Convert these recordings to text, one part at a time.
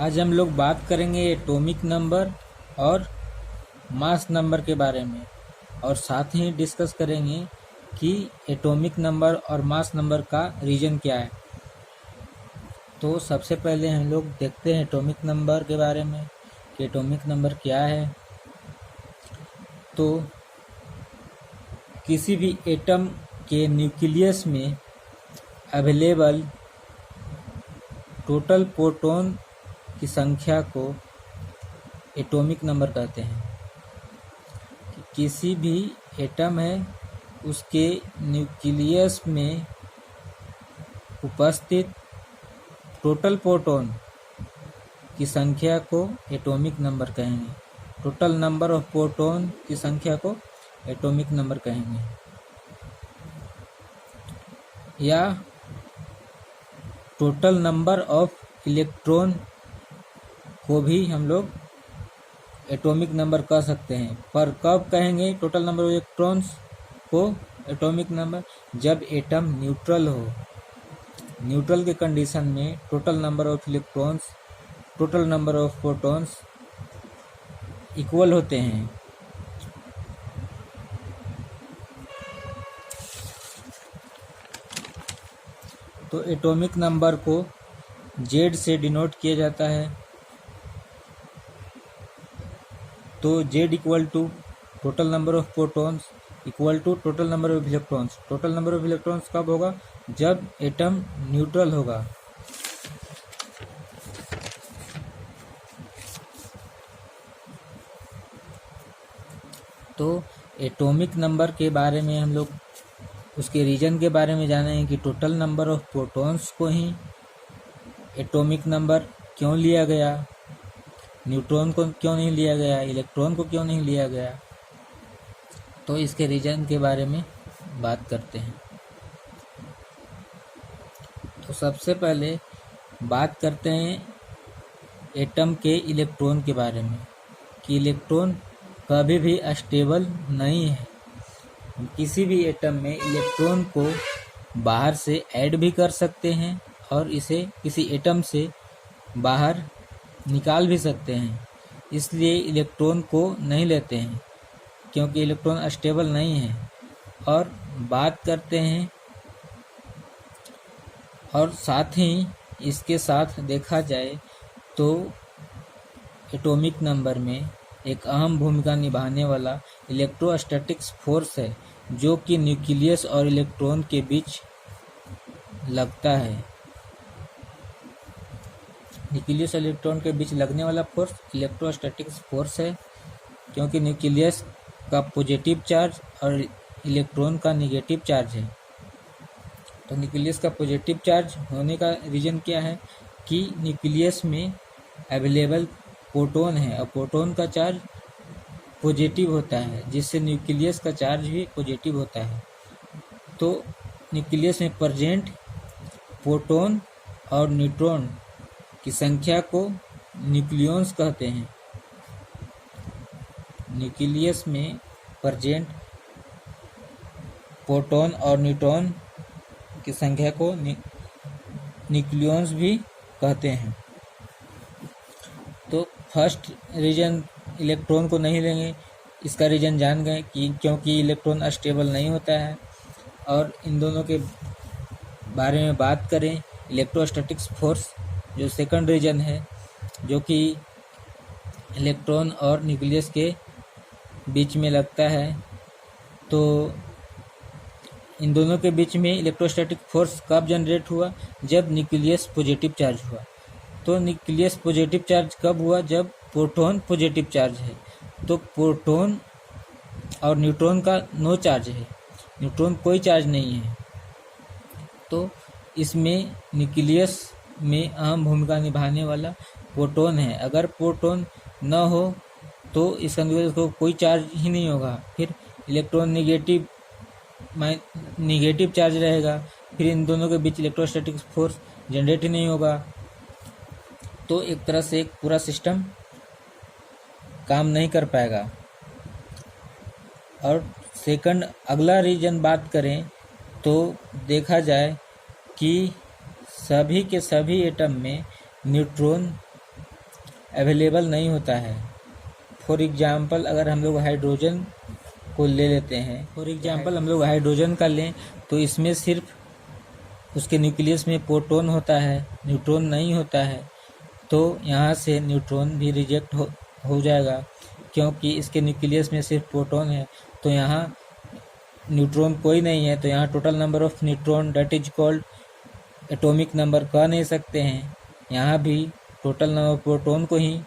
आज हम लोग बात करेंगे एटॉमिक नंबर और मास नंबर के बारे में, और साथ ही डिस्कस करेंगे कि एटॉमिक नंबर और मास नंबर का रीजन क्या है। तो सबसे पहले हम लोग देखते हैं एटॉमिक नंबर के बारे में कि एटॉमिक नंबर क्या है। तो किसी भी एटम के न्यूक्लियस में अवेलेबल टोटल प्रोटॉन की संख्या को एटॉमिक नंबर कहते हैं। किसी भी एटम है उसके न्यूक्लियस में उपस्थित टोटल प्रोटॉन की संख्या को एटॉमिक नंबर कहेंगे। टोटल नंबर ऑफ प्रोटॉन की संख्या को एटॉमिक नंबर कहेंगे, या टोटल नंबर ऑफ इलेक्ट्रॉन को भी हम लोग एटॉमिक नंबर कह सकते हैं। पर कब कहेंगे टोटल नंबर ऑफ इलेक्ट्रॉन्स को एटॉमिक नंबर? जब एटम न्यूट्रल हो। न्यूट्रल के कंडीशन में total number of electrons total number of protons equal होते हैं। तो एटॉमिक नंबर को Z से डिनोट किया जाता है। तो Z equal to total number of protons equal to total number of electrons. Total number of electrons कब होगा? जब एटम न्यूट्रल होगा। तो एटॉमिक नंबर के बारे में हम लोग उसके रीजन के बारे में जाने हैं कि टोटल नंबर ऑफ प्रोटॉन्स को ही एटॉमिक नंबर क्यों लिया गया, न्यूट्रॉन को क्यों नहीं लिया गया, इलेक्ट्रॉन को क्यों नहीं लिया गया। तो इसके रीजन के बारे में बात करते हैं। तो सबसे पहले बात करते हैं एटम के इलेक्ट्रॉन के बारे में कि इलेक्ट्रॉन कभी भी स्टेबल नहीं है। किसी भी एटम में इलेक्ट्रॉन को बाहर से ऐड भी कर सकते हैं और इसे किसी एटम से बाहर निकाल भी सकते हैं। इसलिए इलेक्ट्रॉन को नहीं लेते हैं क्योंकि इलेक्ट्रॉन स्टेबल नहीं है। और बात करते हैं, और साथ ही इसके साथ देखा जाए तो एटॉमिक नंबर में एक अहम भूमिका निभाने वाला इलेक्ट्रोस्टैटिक्स फोर्स है, जो कि न्यूक्लियस और इलेक्ट्रॉन के बीच लगता है। न्यूक्लियस और इलेक्ट्रॉन के बीच लगने वाला फोर्स इलेक्ट्रोस्टैटिक्स फोर्स है, क्योंकि न्यूक्लियस का पॉजिटिव चार्ज और इलेक्ट्रॉन का नेगेटिव चार्ज है। तो न्यूक्लियस का पॉजिटिव चार्ज होने का रीजन क्या है कि न्यूक्लियस में अवेलेबल प्रोटॉन है और प्रोटॉन का चार्ज पॉजिटिव होता है, जिससे न्यूक्लियस का चार्ज भी पॉजिटिव होता है। तो न्यूक्लियस में प्रेजेंट प्रोटॉन और न्यूट्रॉन की संख्या को न्यूक्लियॉन्स कहते हैं। न्यूक्लियस में प्रेजेंट प्रोटॉन और न्यूट्रॉन की संख्या को न्यूक्लियॉन्स भी कहते हैं। तो फर्स्ट रीजन इलेक्ट्रॉन को नहीं लेंगे, इसका रीजन जान गए कि क्योंकि इलेक्ट्रॉन स्टेबल नहीं होता है। और इन दोनों के बारे में बात करें, इलेक्ट्रोस्टैटिक्स फोर्स जो सेकंड रीजन है, जो कि इलेक्ट्रॉन और न्यूक्लियस के बीच में लगता है। तो इन दोनों के बीच में इलेक्ट्रोस्टैटिक फोर्स कब जनरेट हुआ? जब न्यूक्लियस पॉजिटिव चार्ज हुआ। तो न्यूक्लियस पॉजिटिव चार्ज कब हुआ? जब प्रोटॉन पॉजिटिव चार्ज है। तो प्रोटॉन और न्यूट्रॉन का नो चार्ज है, न्यूट्रॉन कोई चार्ज नहीं है। तो इसमें न्यूक्लियस में अहम भूमिका निभाने वाला प्रोटॉन है। अगर प्रोटॉन न हो तो इसका न्यूक्लियस को कोई चार्ज ही नहीं होगा, फिर इलेक्ट्रॉन निगेटिव चार्ज रहेगा, फिर इन दोनों के बीच इलेक्ट्रोस्टैटिक फोर्स जनरेट ही नहीं होगा। तो एक तरह से एक पूरा सिस्टम काम नहीं कर पाएगा। और सेकंड अगला रीजन बात करें तो देखा जाए कि सभी के सभी एटम में न्यूट्रॉन अवेलेबल नहीं होता है। फॉर एग्जाम्पल अगर हम लोग हाइड्रोजन को ले लेते हैं, फॉर एग्जाम्पल हम लोग हाइड्रोजन का लें तो इसमें सिर्फ उसके न्यूक्लियस में प्रोटॉन होता है, न्यूट्रॉन नहीं होता है। तो यहाँ से न्यूट्रॉन भी रिजेक्ट हो जाएगा, क्योंकि इसके न्यूक्लियस में सिर्फ प्रोटॉन है। तो यहाँ न्यूट्रॉन कोई नहीं है, तो यहाँ total number of neutron that is called atomic number कह नहीं सकते हैं। यहाँ भी टोटल नंबर ऑफ प्रोटॉन को ही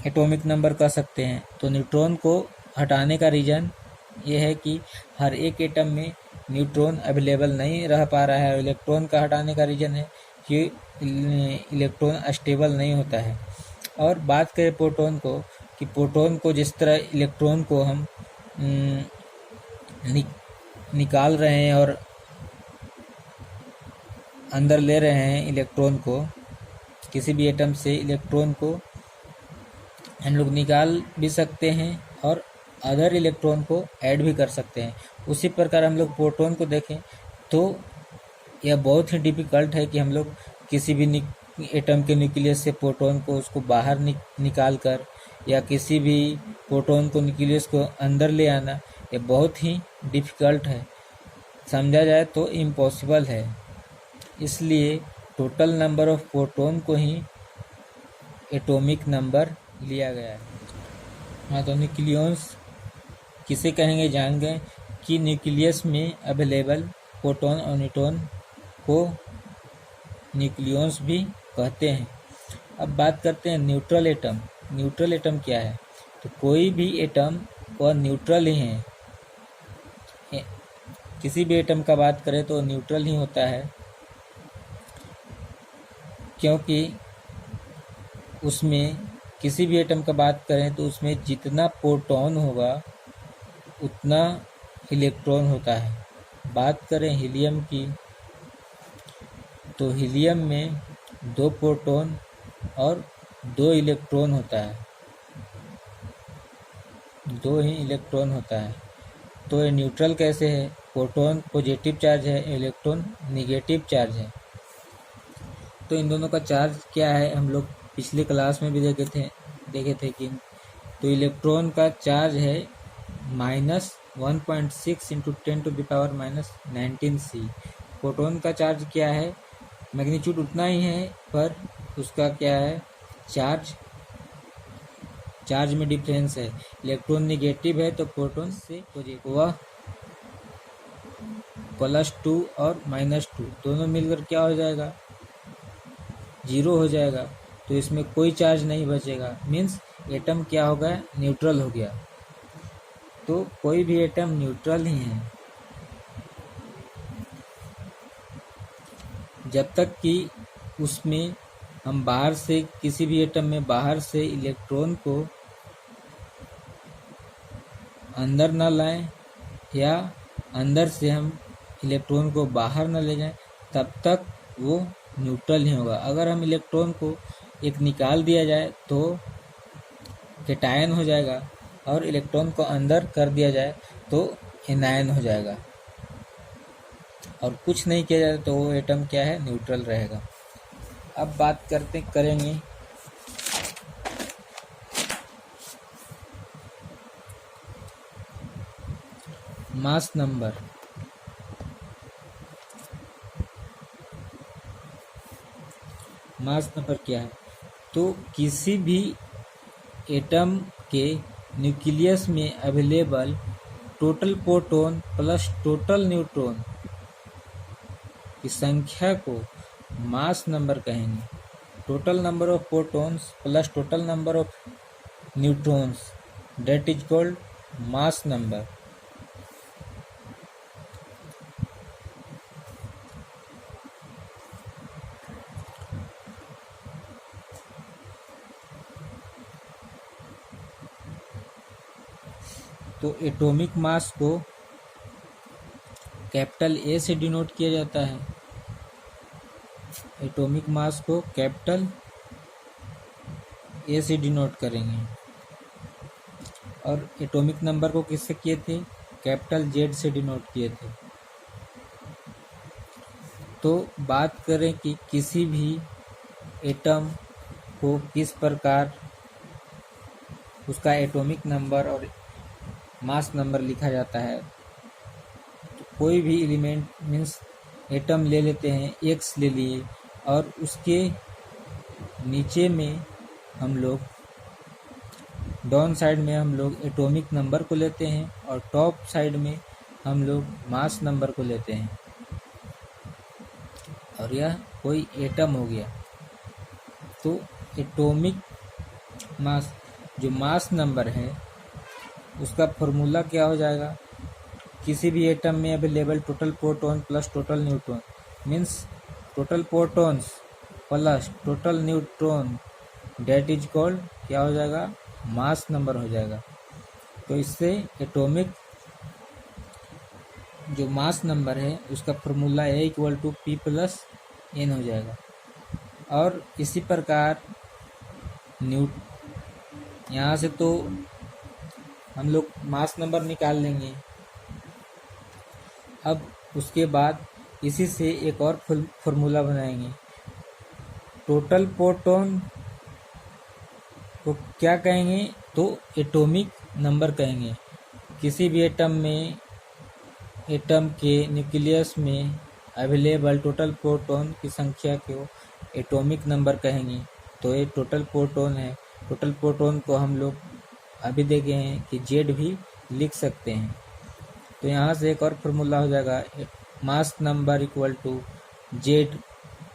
एटॉमिक नंबर कह सकते हैं। तो न्यूट्रॉन को हटाने का रीज़न ये है कि हर एक एटम में न्यूट्रॉन अवेलेबल नहीं रह पा रहा है। इलेक्ट्रॉन का हटाने का रीज़न है कि इलेक्ट्रॉन स्टेबल नहीं होता है। और बात करें प्रोटॉन को, कि प्रोटॉन को जिस तरह इलेक्ट्रॉन को हम निकाल रहे हैं और अंदर ले रहे हैं इलेक्ट्रॉन को, किसी भी एटम से इलेक्ट्रॉन को हम लोग निकाल भी सकते हैं और अदर इलेक्ट्रॉन को ऐड भी कर सकते हैं। उसी प्रकार हम लोग प्रोटॉन को देखें तो यह बहुत ही डिफ़िकल्ट है कि हम लोग किसी भी एटम के न्यूक्लियस से प्रोटॉन को उसको बाहर निकाल कर, या किसी भी प्रोटॉन को न्यूक्लियस को अंदर ले आना, ये बहुत ही डिफ़िकल्ट है, समझा जाए तो इम्पॉसिबल है। इसलिए टोटल नंबर ऑफ प्रोटॉन को ही एटॉमिक नंबर लिया गया है। हाँ, तो न्यूक्लियस किसे कहेंगे जान गए कि न्यूक्लियस में अवेलेबल प्रोटॉन और न्यूट्रॉन को न्यूक्लियस भी कहते हैं। अब बात करते हैं न्यूट्रल एटम। न्यूट्रल एटम क्या है? तो कोई भी एटम वह न्यूट्रल ही है। किसी भी एटम का बात करें तो न्यूट्रल ही होता है, क्योंकि उसमें किसी भी एटम का बात करें तो उसमें जितना प्रोटॉन होगा उतना इलेक्ट्रॉन होता है। बात करें हीलियम की, तो हीलियम में 2 प्रोटॉन और 2 इलेक्ट्रॉन होता है, 2 ही इलेक्ट्रॉन होता है। तो ये न्यूट्रल कैसे है? प्रोटॉन पॉजिटिव चार्ज है, इलेक्ट्रॉन निगेटिव चार्ज है। तो इन दोनों का चार्ज क्या है हम लोग पिछले क्लास में भी देखे थे कि तो इलेक्ट्रॉन का चार्ज है -1.6 × 10⁻⁻19 C। प्रोटॉन का चार्ज क्या है? मैग्नीट्यूड उतना ही है, पर उसका क्या है, चार्ज में डिफरेंस है। इलेक्ट्रॉन निगेटिव है तो प्रोटॉन से पॉजिटिव, वह +2 और -2 दोनों मिलकर क्या हो जाएगा, 0 हो जाएगा। तो इसमें कोई चार्ज नहीं बचेगा, मीन्स एटम क्या हो गया, न्यूट्रल हो गया। तो कोई भी एटम न्यूट्रल ही है जब तक कि उसमें हम बाहर से, किसी भी एटम में बाहर से इलेक्ट्रॉन को अंदर न लाएं या अंदर से हम इलेक्ट्रॉन को बाहर न ले जाएं, तब तक वो न्यूट्रल ही होगा। अगर हम इलेक्ट्रॉन को एक निकाल दिया जाए तो कैटायन हो जाएगा, और इलेक्ट्रॉन को अंदर कर दिया जाए तो एनायन हो जाएगा, और कुछ नहीं किया जाए तो वो एटम क्या है, न्यूट्रल रहेगा। अब बात करेंगे मास नंबर। मास नंबर क्या है? तो किसी भी एटम के न्यूक्लियस में available total proton plus total neutron की संख्या को मास नंबर कहेंगे। Total number of protons plus total number of neutrons that is called mass number. तो एटॉमिक मास को कैपिटल ए से डिनोट किया जाता है। एटॉमिक मास को कैपिटल ए से डिनोट करेंगे, और एटॉमिक नंबर को किससे किए थे, कैपिटल जेड से डिनोट किए थे। तो बात करें कि किसी भी एटम को किस प्रकार उसका एटॉमिक नंबर और मास नंबर लिखा जाता है। तो कोई भी एलिमेंट मीन्स एटम ले लेते हैं, एक्स ले लिए, और उसके नीचे में हम लोग डाउन साइड में हम लोग एटॉमिक नंबर को लेते हैं और टॉप साइड में हम लोग मास नंबर को लेते हैं, और यह कोई एटम हो गया। तो एटॉमिक मास, जो मास नंबर है उसका फॉर्मूला क्या हो जाएगा, किसी भी एटम में available total proton plus total neutron, means total protons plus total neutron, that is called क्या हो जाएगा, मास नंबर हो जाएगा। तो इससे एटॉमिक जो मास नंबर है उसका formula A equal to P plus N हो जाएगा। और इसी प्रकार यहाँ से तो हम लोग मास नंबर निकाल लेंगे। अब उसके बाद इसी से एक और फॉर्मूला बनाएंगे। टोटल प्रोटॉन को क्या कहेंगे, तो एटॉमिक नंबर कहेंगे। किसी भी एटम में, एटम के न्यूक्लियस में अवेलेबल टोटल प्रोटॉन की संख्या को एटॉमिक नंबर कहेंगे। तो ये टोटल प्रोटॉन है। टोटल प्रोटॉन को हम लोग अभी देखे हैं कि जेड भी लिख सकते हैं। तो यहाँ से एक और फार्मूला हो जाएगा, mass number equal to Z.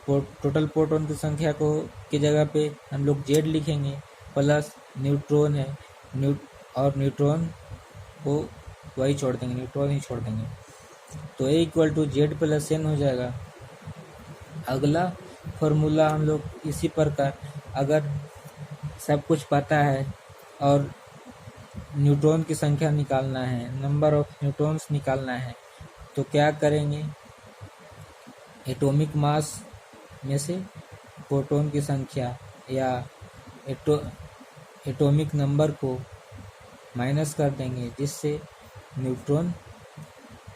Total proton की संख्या को की जगह पे हम लोग जेड लिखेंगे, प्लस न्यूट्रॉन है और न्यूट्रॉन को वही छोड़ देंगे, न्यूट्रॉन ही छोड़ देंगे। तो A equal to Z plus N हो जाएगा। अगला फॉर्मूला हम लोग इसी प्रकार, अगर सब कुछ पता है और न्यूट्रॉन की संख्या निकालना है, नंबर ऑफ न्यूट्रॉन्स निकालना है, तो क्या करेंगे, एटॉमिक मास में से प्रोटॉन की संख्या या एटॉमिक नंबर को माइनस कर देंगे, जिससे न्यूट्रॉन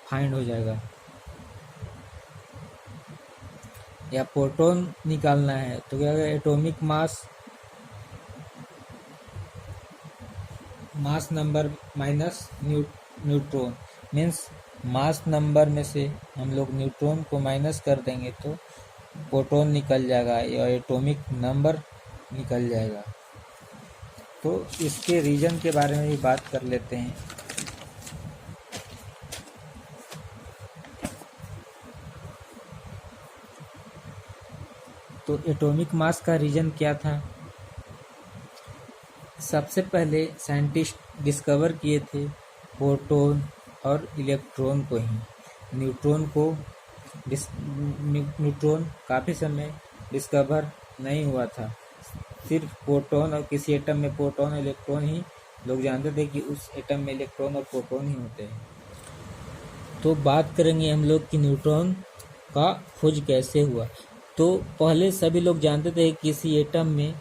फाइंड हो जाएगा। या प्रोटॉन निकालना है तो क्या होगा, atomic mass number minus neutron, means mass number में से हम लोग न्यूट्रॉन को माइनस कर देंगे तो प्रोटॉन निकल जाएगा या एटॉमिक नंबर निकल जाएगा। तो इसके रीजन के बारे में भी बात कर लेते हैं। तो एटॉमिक मास का रीजन क्या था, सबसे पहले साइंटिस्ट डिस्कवर किए थे प्रोटॉन और इलेक्ट्रॉन को ही। न्यूट्रॉन काफ़ी समय डिस्कवर नहीं हुआ था। सिर्फ प्रोटॉन और किसी एटम में प्रोटॉन और इलेक्ट्रॉन ही लोग जानते थे कि उस एटम में इलेक्ट्रॉन और प्रोटॉन ही होते हैं। तो बात करेंगे हम लोग कि न्यूट्रॉन का खोज कैसे हुआ। तो पहले सभी लोग जानते थे कि किसी एटम में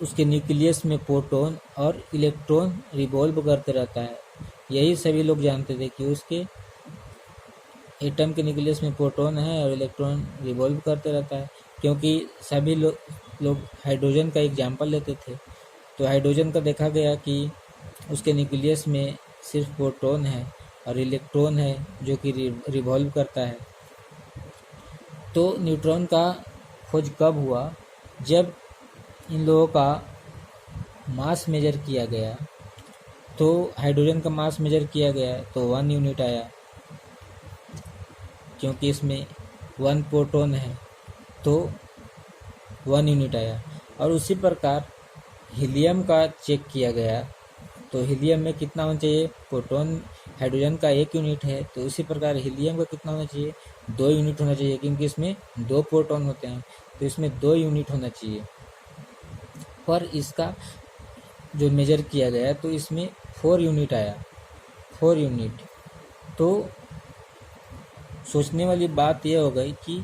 उसके न्यूक्लियस में प्रोटॉन और इलेक्ट्रॉन रिवॉल्व करते रहता है। यही सभी लोग जानते थे कि उसके एटम के न्यूक्लियस में प्रोटॉन है और इलेक्ट्रॉन रिवॉल्व करते रहता है, क्योंकि सभी लोग हाइड्रोजन का एग्जाम्पल लेते थे। तो हाइड्रोजन का देखा गया कि उसके न्यूक्लियस में सिर्फ प्रोटॉन है और इलेक्ट्रॉन है जो कि रिवॉल्व करता है। तो न्यूट्रॉन का खोज कब हुआ, जब इन लोगों का मास मेजर किया गया। तो हाइड्रोजन का मास मेजर किया गया तो 1 यूनिट आया, क्योंकि इसमें 1 प्रोटॉन है तो 1 यूनिट आया। और उसी प्रकार हीलियम का चेक किया गया तो हीलियम में कितना होना चाहिए, प्रोटॉन हाइड्रोजन का 1 यूनिट है, तो उसी प्रकार हीलियम का कितना होना चाहिए, 2 यूनिट होना चाहिए, क्योंकि इसमें 2 प्रोटॉन होते हैं तो इसमें 2 यूनिट होना चाहिए। पर इसका जो मेजर किया गया तो इसमें 4 यूनिट आया, 4 यूनिट। तो सोचने वाली बात यह हो गई कि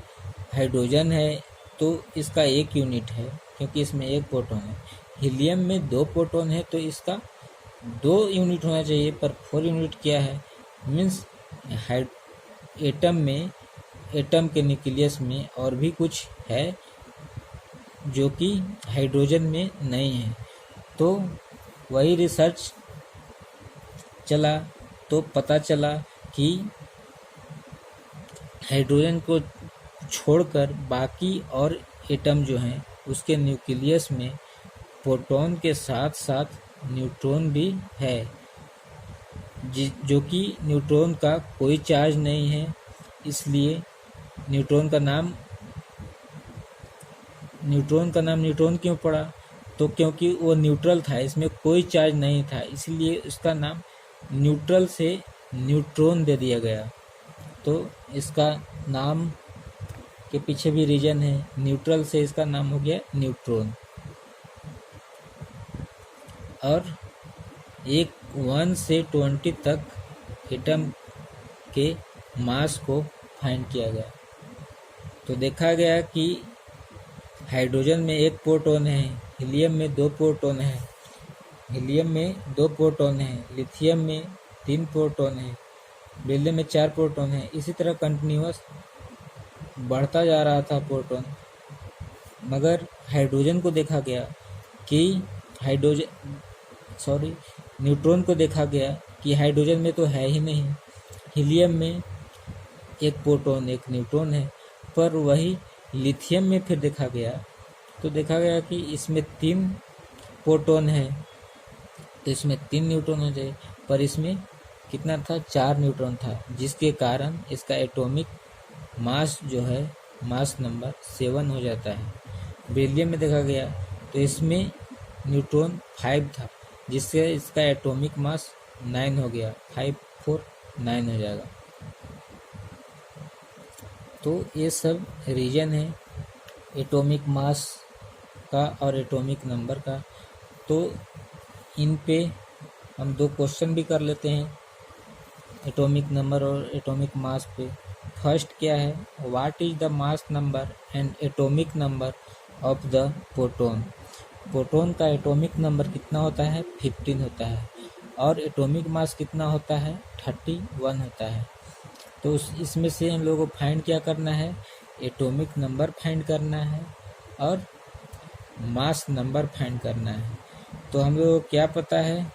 हाइड्रोजन है तो इसका 1 यूनिट है, क्योंकि इसमें 1 प्रोटॉन है। हीलियम में 2 प्रोटॉन है तो इसका 2 यूनिट होना चाहिए, पर 4 यूनिट क्या है, मीन्स एटम के न्यूक्लियस में और भी कुछ है जो कि हाइड्रोजन में नहीं है। तो वही रिसर्च चला तो पता चला कि हाइड्रोजन को छोड़कर बाकी और एटम जो हैं उसके न्यूक्लियस में प्रोटॉन के साथ साथ न्यूट्रॉन भी है, जो कि न्यूट्रॉन का कोई चार्ज नहीं है। इसलिए न्यूट्रॉन का नाम न्यूट्रॉन क्यों पड़ा? तो क्योंकि वो न्यूट्रल था, इसमें कोई चार्ज नहीं था, इसलिए उसका नाम न्यूट्रल से न्यूट्रॉन दे दिया गया। तो इसका नाम के पीछे भी रीजन है, न्यूट्रल से इसका नाम हो गया न्यूट्रॉन। और 1 से 20 तक एटम के मास को फाइंड किया गया। तो देखा गया कि हाइड्रोजन में 1 प्रोटॉन है, हीलियम में 2 प्रोटॉन है, लिथियम में 3 प्रोटॉन है, बेरिलियम में 4 प्रोटॉन है। इसी तरह कंटिन्यूअस बढ़ता जा रहा था प्रोटॉन। मगर हाइड्रोजन को देखा गया कि न्यूट्रॉन को देखा गया कि हाइड्रोजन में तो है ही नहीं। हीलियम में 1 प्रोटॉन 1 न्यूट्रॉन है, पर वही लिथियम में फिर देखा गया तो देखा गया कि इसमें 3 प्रोटॉन है, तो इसमें 3 न्यूट्रॉन हो जाए, पर इसमें कितना था? 4 न्यूट्रॉन था, जिसके कारण इसका एटॉमिक मास जो है मास नंबर 7 हो जाता है। बेरिलियम में देखा गया तो इसमें न्यूट्रॉन 5 था, जिससे इसका एटॉमिक मास 9 हो गया, 5 4 9 हो जाएगा। तो ये सब रीजन है एटॉमिक मास का और एटॉमिक नंबर का। तो इन पे हम 2 क्वेश्चन भी कर लेते हैं एटॉमिक नंबर और एटॉमिक मास पे। फर्स्ट क्या है? What is the mass number and atomic number of the proton? Proton का एटॉमिक नंबर कितना होता है? 15 होता है, और एटॉमिक मास कितना होता है? 31 होता है। तो इसमें से हम लोगों को फाइंड क्या करना है? एटॉमिक नंबर फाइंड करना है और मास नंबर फाइंड करना है। तो हम लोगों को क्या पता है?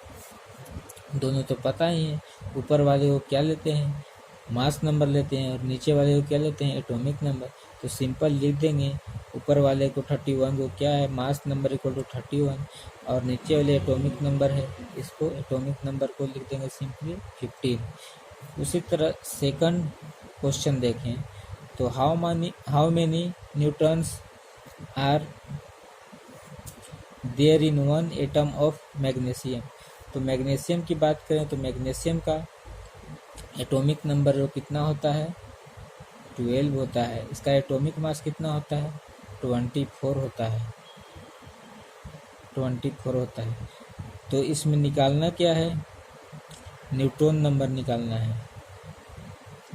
दोनों तो पता ही है। ऊपर वाले को क्या लेते हैं? मास नंबर लेते हैं, और नीचे वाले को क्या लेते हैं? Atomic number. तो सिंपल लिख देंगे, ऊपर वाले को 31 को क्या है? मास नंबर इक्वल टू 31, और नीचे वाले एटॉमिक नंबर है, इसको एटॉमिक नंबर को लिख देंगे सिंपली 15। उसी तरह सेकंड क्वेश्चन देखें तो how many neutrons are there in 1 atom of magnesium? तो मैग्नीशियम की बात करें तो मैग्नीशियम का एटॉमिक नंबर जो कितना होता है? 12 होता है। इसका एटॉमिक मास कितना होता है? 24 होता है, 24 होता है। तो इसमें निकालना क्या है? न्यूट्रॉन नंबर निकालना है,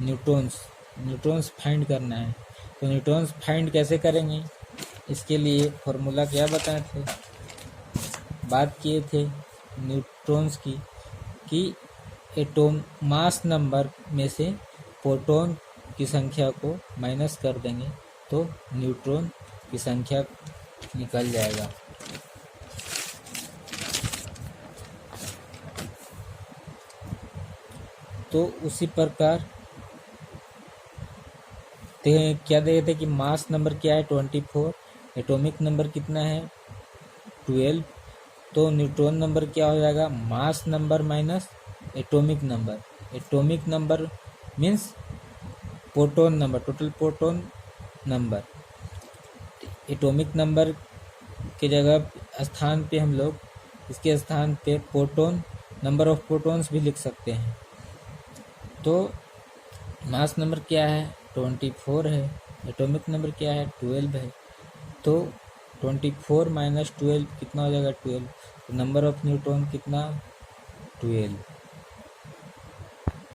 न्यूट्रॉन्स फाइंड करना है। तो न्यूट्रॉन्स फाइंड कैसे करेंगे? इसके लिए फॉर्मूला क्या बताए थे? बात किए थे न्यूट्रॉन्स की कि एटॉम मास नंबर में से प्रोटॉन की संख्या को माइनस कर देंगे तो न्यूट्रॉन की संख्या निकल जाएगा। तो उसी प्रकार क्या देखे थे कि मास नंबर क्या है? 24, एटॉमिक नंबर कितना है? 12। तो न्यूट्रॉन नंबर क्या हो जाएगा? Mass number minus atomic number means proton number, total proton number. Atomic number के जगह स्थान पे हम लोग इसके स्थान पे प्रोटॉन नंबर ऑफ प्रोटॉन्स भी लिख सकते हैं। तो मास नंबर क्या है? 24 है, एटॉमिक नंबर क्या है? 12 है। तो 24 - 12 कितना हो जाएगा? 12। तो नंबर ऑफ न्यूट्रॉन कितना? 12।